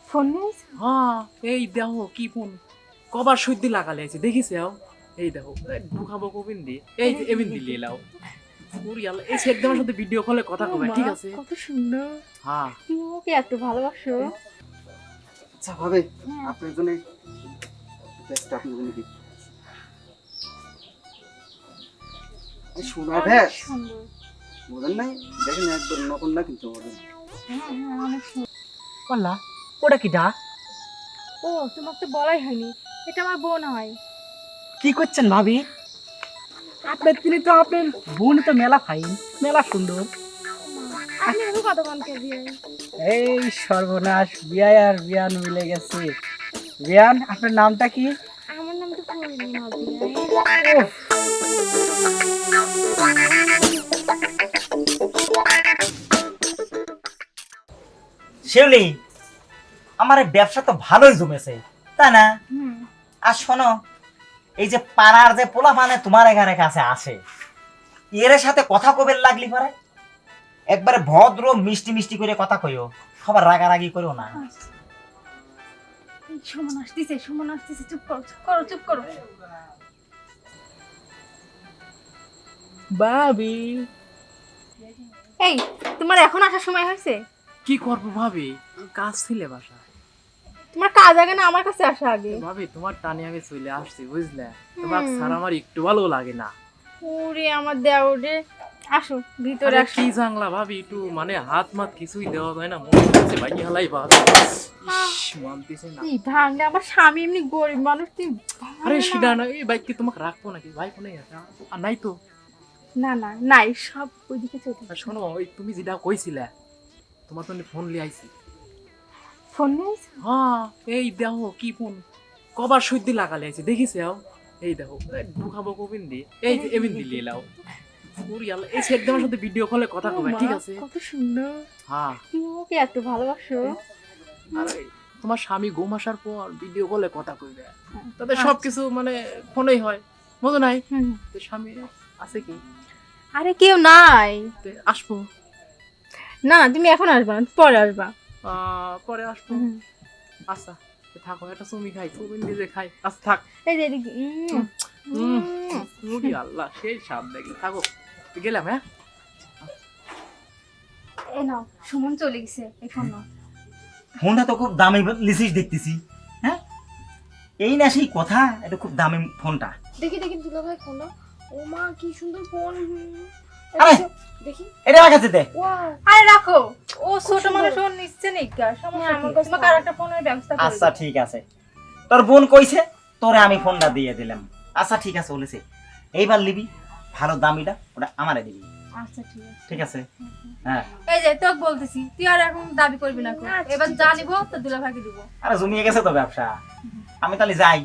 Phone নিস? হ্যাঁ, এই দেখো কি ফোন কবার সর্দি লাগালে আছে দেখিস এই দেখো ঢুকাবো কবিন দি এই যে এবিন দিলি এলাও পুরি আল্লাহ এই শেখ দামের সাথে ভিডিও কলে কথা কবে ঠিক আছে। কত সুন্দর। হ্যাঁ তুমি ওকে এত ভালোবাসো? আচ্ছা ভাবে আপনার জন্য বেস্ট আপনার জন্য কি শোনা ভ্যাস সুন্দর। বলেন নাই দেখেন একবার নকল না কিন্তু বলেন অনেক সুন্দর। বললা ওটা কি ডা? ও তোমাকে তো বলাই হয়নি, এটা আমার বোন হয়। কি করছেন ভাবি? আপনার তিনি তো আপনার বোন তো মেলা ফাইন, মেলা সুন্দর। আপনি এত কত কনকে দিয়ে? এই সর্বনাশ, বিয়ায় আর বিয়ান মিলে গেছে। বিয়ান, আপনার নামটা কি? আমার নাম তো পূর্ণিমা বিয়ে। উফ, শিউলি, আমার এই ব্যবসা তো ভালোই জমেছে, তাই না? আর শোনো, এই যে পাড়ার যে পোলা মানে তোমার এখানে কাছে আসে, এর সাথে কথা কবে লাগলি পারে একবারে ভদ্র মিষ্টি মিষ্টি করে কথা কইও, সবার রাগারাগি করো না। সুমন আসতেছে, সুমন আসতেছে, চুপ করো, চুপ করো, চুপ করো। ভাবি এই তোমার এখন আসার সময় হয়েছে? কি করবো ভাবি, কাজ ছিলে বাসায়। তোমার কাজ আগে না আমার কাছে আসা আগে? ভাবি তোমার টানে আমি চলে আসছি বুঝলে, তোমার ছাড়া আমার একটু ভালো লাগে না। ওরে আমার দেওরে, আসো ভিতরে আরে আসো। কি জাংলা ভাবি, একটু মানে হাত মাত কিছুই দেওয়া যায় না, মনে হচ্ছে ভাই হালাই ভাবি মানতেছে না। কি ভাঙলে, আমার স্বামী এমনি গরিব মানুষ, তুই আরে সেটা না, এই বাইক কি তোমাকে রাখবো নাকি, ভাই ফোনে আছে আর নাই তো। না না নাই, সব ওইদিকে চলে। আর শোনো, ওই তুমি যেটা কইছিলে তোমার তো ফোন লিয়ে আইছি। ফোন নিস? হ্যাঁ, এই দেখো কি ফোন কবার সর্দি লাগালে আছে দেখিস এই দেখো ঢুকাবো কবিন দি এই যে এবিন দিলি এলাও পুরি আল্লাহ এই শেখ দামের সাথে ভিডিও কলে কথা কবে ঠিক আছে। কত সুন্দর। হ্যাঁ, তুমি ওকে এত ভালোবাসো? আর তোমার স্বামী ঘুম আসার পর ভিডিও কলে কথা কইবে, তাদের সবকিছু মানে ফোনেই হয়, বুঝো নাই? হুম। তো স্বামী আছে কি? আরে কেউ নাই। তো আসবো? না তুমি এখন আসবা না, পরে আসবা। পরে আসবো। হুম। আচ্ছা তো থাকো, একটা চুমি খাই, কবিন দিয়ে খাই। আচ্ছা থাক। এই যে এদিকে, মুড়ি আল্লাহ সেই স্বাদ দেখলে থাকো, গেলাম। হ্যাঁ, এই নাও, সুমন চলে গেছে, এই ফোন নাও। ফোনটা তো খুব দামি লিসিস দেখতেছি, হ্যাঁ? এই না সেই কথা, এটা খুব দামি ফোনটা। দেখি দেখি দুলা ভাই ফোন নাও। ও মা কি সুন্দর ফোন। আরে দেখি। এটা রাখাতে দে। ওয়াও, আরে রাখো, ও ছোট মানুষ, ও নিচ্ছে নেই কা সমস্যা কি? তোমাকে আরেকটা ফোনের ব্যবস্থা করে আচ্ছা দেব। ঠিক আছে, তোর বোন কইছে তোরে আমি ফোনটা দিয়ে দিলাম। আচ্ছা ঠিক আছে বলেছে, এইবার লিবি ভালো দামিটা, ওটা আমারে দিবি, আচ্ছা ঠিক আছে। ঠিক আছে? হ্যাঁ, এই যে তোকে বলতেছি, তুই আর এখন দাবি করবি না। এবার যা নিব তো দুলা ভাইকে দিব। আরে জমিয়ে গেছে তো ব্যবসা, আমি তাহলে যাই।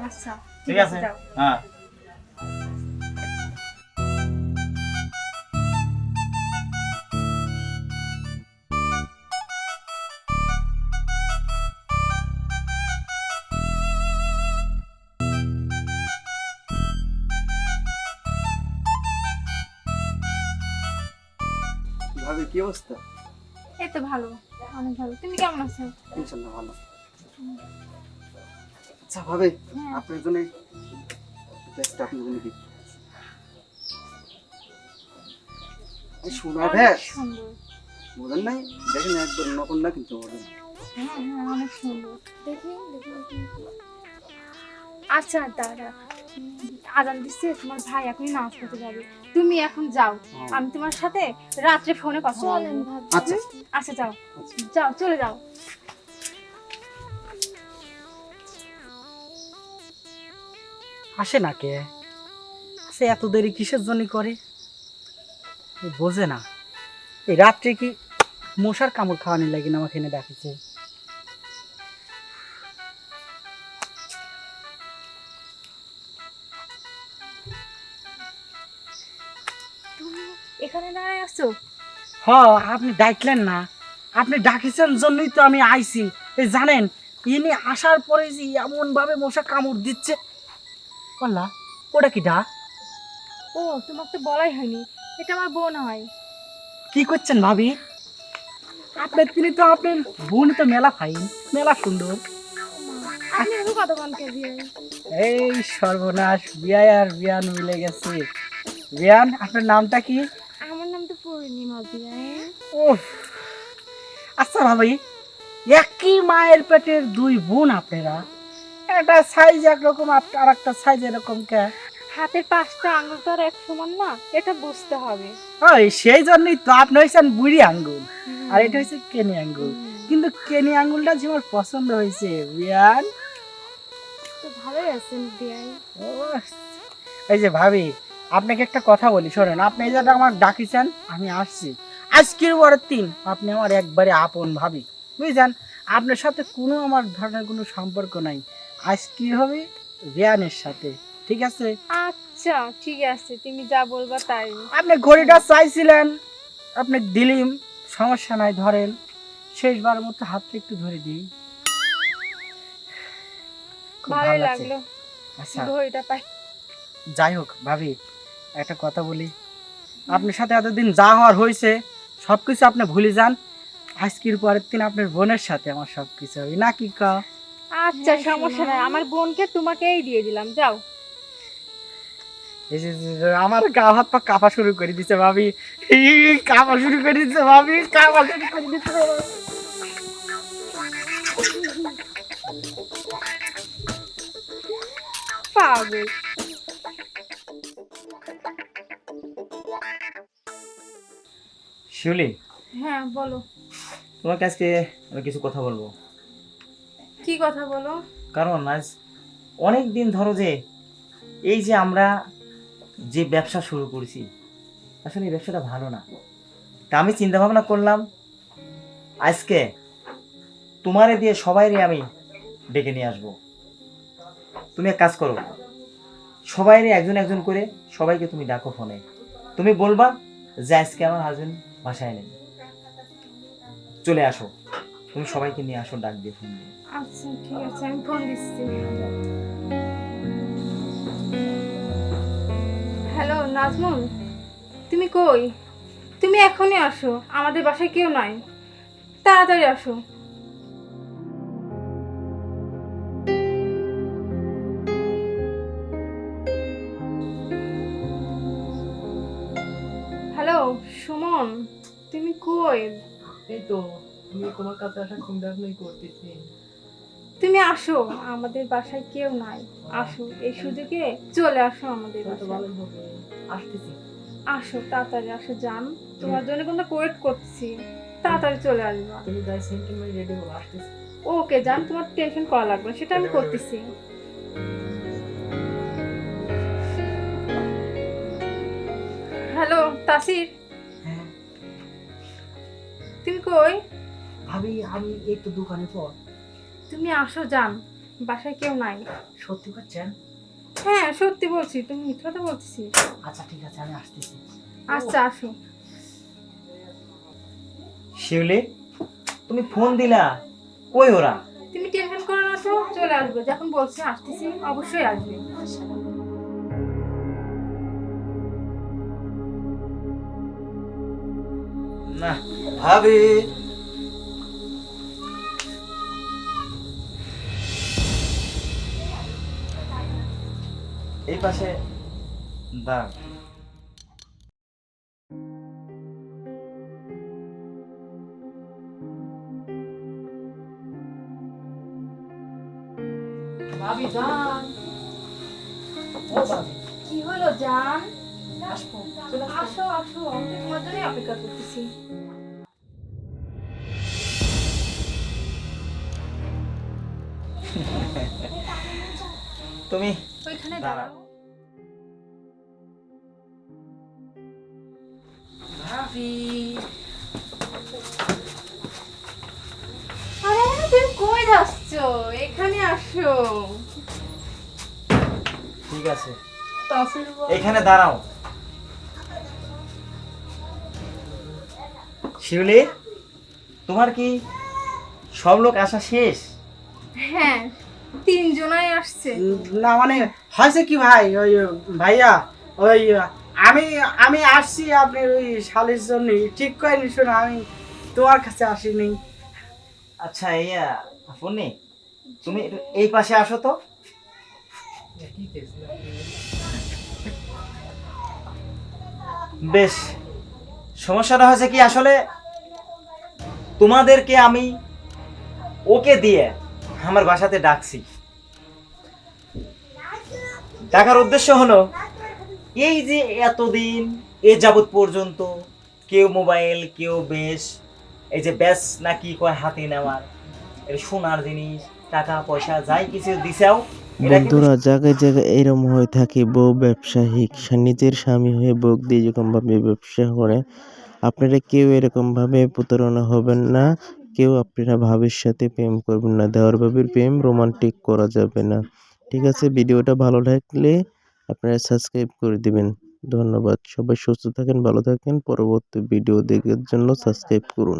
আচ্ছা ঠিক আছে, যাও। হ্যাঁ। ভাবে কি অবস্থা? এই তো ভালো, অনেক ভালো। তুমি কেমন আছো? ইনশাল্লাহ ভালো। আচ্ছা ভাবে আপনার জন্য বেস্ট আপনার জন্য কি শোনা ভ্যাস সুন্দর। বলেন নাই দেখেন একবার নকল না কিন্তু বলেন অনেক সুন্দর। দেখি দেখি। আচ্ছা দাদা, আজান দিচ্ছে, তোমার ভাই এখনই নামাজ পড়তে যাবে, তুমি এখন যাও। আমি তোমার সাথে রাত্রে ফোনে কথা বলবো। আচ্ছা আচ্ছা যাও, যাও চলে যাও। আসে না কে? সে এত দেরি কিসের জন্য করে বোঝে না। এই রাত্রে কি মশার কামড় খাওয়ানি লাগে না আমাকে এনে ডাকিছে? তুমি এখানে দাঁড়ায় আছো? হ, আপনি ডাকলেন না, আপনি ডাকিছেন জন্যই তো আমি আইছি। এই জানেন, ইনি আসার পরে যে এমন ভাবে মশা কামড় দিচ্ছে। বললা ওটা কি ডা? ও তোমাকে তো বলাই হয়নি, এটা আমার বোন হয়। কি করছেন ভাবি? আপনার তিনি তো আপনার বোন তো মেলা ফাইন, মেলা সুন্দর। আপনি এত কথা বলেন কে বিয়ে? এই সর্বনাশ, বিয়ায় আর বিয়ান মিলে গেছে। বিয়ান, আপনার নামটা কি? আমার নাম তো পূর্ণিমা বিয়ে। ওহ, আচ্ছা ভাবি, একই মায়ের পেটের দুই বোন আপনারা, একটা সাইজ একরকম আর একটা সাইজ এরকম কে? হাতের 5টা আঙ্গুল তো আর এক সমান না, এটা বুঝতে হবে। ওই সেই জন্যই তো আপনি হয়েছেন বুড়ি আঙ্গুল আর এটা হয়েছে কেনি আঙ্গুল। কিন্তু কেনি আঙ্গুলটা যে আমার পছন্দ হয়েছে বিয়ান। তো ভালোই আছেন বিয়ে। ও, এই যে ভাবি, আপনাকে একটা কথা বলি শোনেন। আপনি এই জায়গাটা আমার ডাকিছেন, আমি আসছি। আজকের পরের দিন আপনি আমার একবারে আপন ভাবি, বুঝছেন? আপনার সাথে কোনো আমার ধরনের কোনো সম্পর্ক নাই। আজ কি হবে বিয়ানের সাথে, ঠিক আছে? আচ্ছা ঠিক আছে, তুমি যা বলবা তাই। আপনি ঘড়িটা চাইছিলেন, আপনি দিলিম, সমস্যা নাই, ধরেন। শেষবার মতো হাতটা একটু ধরে দিই। খুব ভালো ভালোই লাগছে। লাগলো আচ্ছা, ঘড়িটা পাই। যাই হোক ভাবি, একটা কথা বলি। আপনার সাথে এতদিন যা হওয়ার হয়েছে সব কিছু আপনি ভুলে যান। আজকের পরের দিন আপনার বোনের সাথে আমার সব কিছু হবে, না কি কা? আচ্ছা সমস্যা নাই, আমার বোনকে তোমাকেই দিয়ে দিলাম, যাও। এই যে আমার গা হাত পা কাঁপা শুরু করে দিচ্ছে ভাবি, কাঁপা শুরু করে দিচ্ছে ভাবি, কাঁপা শুরু করে দিচ্ছে। পাগল। শিউলি, হ্যাঁ বলো, তোমাকে আজকে আমি কিছু কথা বলবো। কি কথা বলো? কারণ আজ অনেক দিন ধরো যে এই যে আমরা যে ব্যবসা শুরু করেছি, আসলে এই ব্যবসাটা ভালো না। তা আমি চিন্তা ভাবনা করলাম আজকে তোমারে দিয়ে সবাইরে আমি ডেকে নিয়ে আসবো। তুমি এক কাজ করো, সবাইরে একজন একজন করে সবাইকে তুমি ডাকো ফোনে। তুমি বলবা যে আজকে আমার হাজবেন্ড বাসায় নেই, চলে আসো। তুমি সবাইকে নিয়ে আসো, ডাক দিয়ে ফোন দিয়ে। আচ্ছা ঠিক আছে, আমি ফোন দিচ্ছি। হ্যালো নাজমুল, তুমি কই? তুমি এখনই আসো, আমাদের বাসায় কেউ নাই, তাড়াতাড়ি আসো। হ্যালো সুমন, তুমি কই? এই তো আমি তোমার কাছে আসার চিন্তা ভাবনাই করতেছি। তুমি আসো, আমাদের বাসায় কেউ নাই, আসো এই সুযোগে চলে আসো আমাদের তো বাসায়। ভালোই হবে, আসতেছি। আসো তাড়াতাড়ি আসো জান, তোমার জন্য কিন্তু ওয়েট করছি, তাড়াতাড়ি চলে আসবা। তুমি যাই সেন্টিমেন্ট রেডি হলো, আসতেছি। ওকে জান, তোমার টেনশন করা লাগবে না, সেটা আমি করতেছি। হ্যালো তাসির, হ্যাঁ তুমি কই? ভাবি, আমি এই তো দোকানে পর। তুমি আসো জান, বাসায় কেউ নাই। সত্যি করছেন? হ্যাঁ সত্যি বলছি, তুমি মিথ্যা কথা বলছি। আচ্ছা ঠিক আছে, আমি আসতেছি। আচ্ছা আসো। শিউলি, তুমি ফোন দিলা, কই ওরা? তুমি টেনশন করো না তো, চলে আসবে, যখন বলছি আসতেছি অবশ্যই আসবে। না, ভাবি, এই পাশে দাঁড়ান। ভাবি যান। ও ভাবি, কি হলো জান? আসবো, চলে আসবো। আসো আসো, আমি তো তোমার জন্যই অপেক্ষা করতেছি। তুমি ওইখানে দাঁড়াও। দাঁড়াও। ভাবি, আরে তুমি কই যাচ্ছ? এখানে আসো। ঠিক আছে, তাসির ভাই। এখানে দাঁড়াও। শিউলি, তোমার কি সব লোক আসা শেষ? হ্যাঁ 3 জনাই আসছে। না মানে হয়েছে কি ভাই, ওই ভাইয়া, ওই আমি আমি আসছি আপনার ওই শালের জন্য, ঠিক করেনি শোনো। আমি তোমার কাছে আসিনি। আচ্ছা ইয়া ফোনে তুমি একটু এই পাশে আসো তো। কি দেখছি বেশ, সমস্যাটা হয়েছে কি আসলে তোমাদেরকে আমি ওকে দিয়ে আমার বাসাতে ডাকছি। ডাকার উদ্দেশ্য হলো এই যে এতদিন এ যাবৎ পর্যন্ত কেউ মোবাইল কেউ বেশ এই যে ব্যাস না কি কয় হাতে নেওয়ার এই সোনার জিনিস টাকা পয়সা যাই কিছু দিছেও এটা কিন্তু বন্ধুরা, জায়গায় জায়গায় এরম হয়ে থাকে, বউ ব্যবসায়িক নিজের স্বামী হয়ে বউ দিয়ে যেরকম ভাবে ব্যবসা করে। আপনারা কেউ এরকম ভাবে প্রতারণা হবেন না, কেউ আপনারা ভাবির সাথে প্রেম করবেন না, দেওয়ার ভাবির প্রেম রোমান্টিক করা যাবে না। ঠিক আছে, ভিডিওটা ভালো লাগলে আপনারা সাবস্ক্রাইব করে দিবেন। ধন্যবাদ। সবাই সুস্থ থাকেন, ভালো থাকেন। পরবর্তী ভিডিও দেখার জন্য সাবস্ক্রাইব করুন।